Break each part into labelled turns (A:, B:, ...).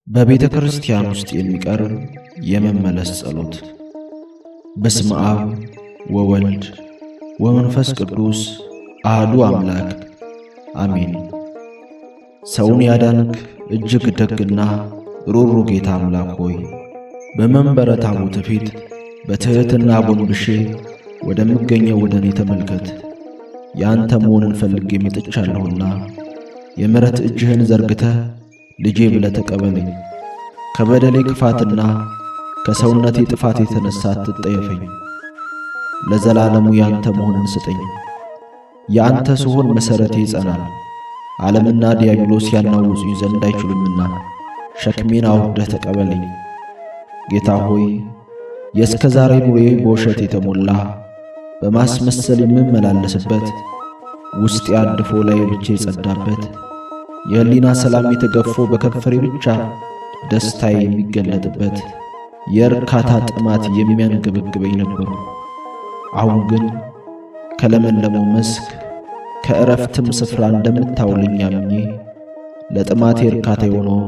A: በቤተ ክርስቲያን ውስጥ የሚቀርብ የመመለስ ጸሎት። በስመ አብ ወወልድ ወመንፈስ ቅዱስ አሐዱ አምላክ አሜን። ሰውን ያዳንክ እጅግ ደግና ሩሩ ጌታ አምላክ ሆይ በመንበረ ታቦት ፊት በትሕትና ጎንብሼ ወደምገኘው ወደ እኔ ተመልከት። ያንተ መሆንን ፈልጌ መጥቻለሁና የምሕረት እጅህን ዘርግተህ ልጄ ብለህ ተቀበለኝ። ከበደሌ ክፋትና ከሰውነቴ ጥፋት የተነሳ አትጠየፈኝ። ለዘላለሙ ያንተ መሆንን ስጠኝ። ያንተ ስሆን መሠረቴ ይጸናል። ዓለምና ዲያብሎስ ያናውጹኝ ዘንድ አይችሉምና ሸክሜን አውርደህ ተቀበለኝ። ጌታ ሆይ የእስከ ዛሬ ኑሮዬ በውሸት የተሞላ በማስመሰል የምመላለስበት ውስጤ አድፎ ላይ ብቻ የጸዳበት የሕሊና ሰላም የተገፎ በከንፈሬ ብቻ ደስታዬ የሚገለጥበት የእርካታ ጥማት የሚያንገበግበኝ ነበሩ። አሁን ግን ከለመለመው መስክ ከዕረፍትም ስፍራ እንደምታውልኝ አምኜ ለጥማቴ እርካታ የሆነው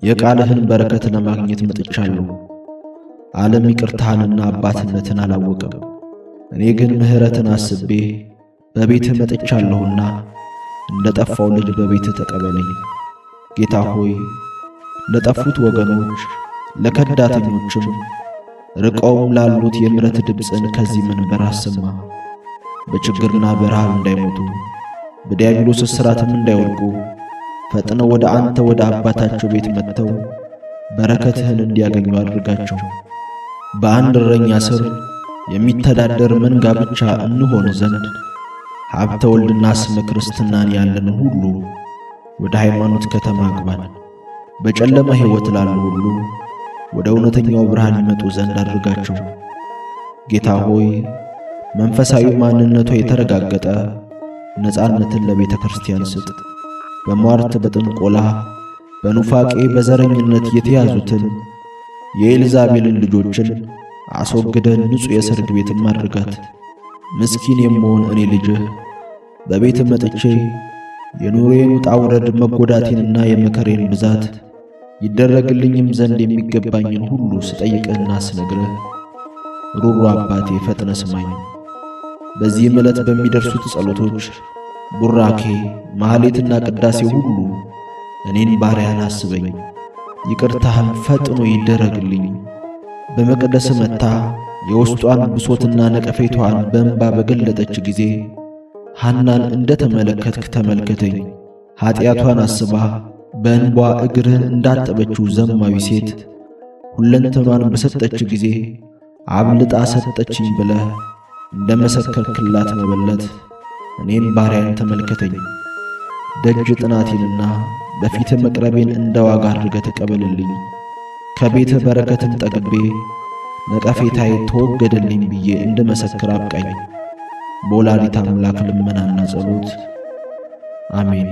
A: የቃልህን በረከት ለማግኘት መጥቻለሁ። ዓለም ይቅርታህንና አባትነትን አላወቀም። እኔ ግን ምሕረትን አስቤ በቤትህ መጥቻለሁና እንደ ጠፋው ልጅ በቤትህ ተቀበለኝ። ጌታ ሆይ ለጠፉት ወገኖች ለከዳተኞችም ርቀውም ላሉት የምሕረት ድምፅን ከዚህ መንበር አሰማ። በችግርና በረሃብ እንዳይሞቱ በዲያብሎስ እስራትም እንዳይወድቁ ፈጥነው ወደ አንተ ወደ አባታቸው ቤት መጥተው በረከትህን እንዲያገኙ አድርጋቸው። በአንድ እረኛ ስር የሚተዳደር መንጋ ብቻ እንሆን ዘንድ ሀብተ ወልድና ስመ ክርስትናን ያለን ሁሉ ወደ ሃይማኖት ከተማ አግባን። በጨለማ ሕይወት ላሉ ሁሉ ወደ እውነተኛው ብርሃን ይመጡ ዘንድ አድርጋቸው። ጌታ ሆይ መንፈሳዊ ማንነቷ የተረጋገጠ ነፃነትን ለቤተ ክርስቲያን ስጥ። በሟርት በጥንቆላ በኑፋቄ በዘረኝነት የተያዙትን የኤልዛቤልን ልጆችን አስወግደን ንጹሕ የሰርግ ቤትም አድርጋት። ምስኪን የምሆን እኔ ልጅህ በቤት መጥቼ የኑሮዬን ውጣ ውረድ መጎዳቴንና የመከሬን ብዛት ይደረግልኝም ዘንድ የሚገባኝን ሁሉ ስጠይቅህና ስነግርህ ሩሩ አባቴ ፈጥነ ስማኝ። በዚህም ዕለት በሚደርሱት ጸሎቶች፣ ቡራኬ፣ ማኅሌትና ቅዳሴ ሁሉ እኔን ባሪያን አስበኝ። ይቅርታህም ፈጥኖ ይደረግልኝ። በመቅደስ መጥታ የውስጧን ብሶትና ነቀፌቷን በእንባ በገለጠች ጊዜ ሐናን እንደ ተመለከትክ ተመልከተኝ። ኀጢአቷን አስባ በእንባ እግርህን እንዳጠበችው ዘማዊ ሴት ሁለንተኗን በሰጠች ጊዜ አብልጣ ሰጠችኝ ብለህ እንደ መሰከርክላት መበለት እኔን ባሪያን ተመልከተኝ። ደጅ ጥናቴንና በፊት መቅረቤን እንደ ዋጋ አድርገህ ተቀበልልኝ። ከቤተ በረከትን ጠግቤ ነቀፌታዬ ተወገደልኝ ብዬ እንደ መሰክር አብቃኝ። በወላዲተ አምላክ ልመናና ጸሎት አሜን።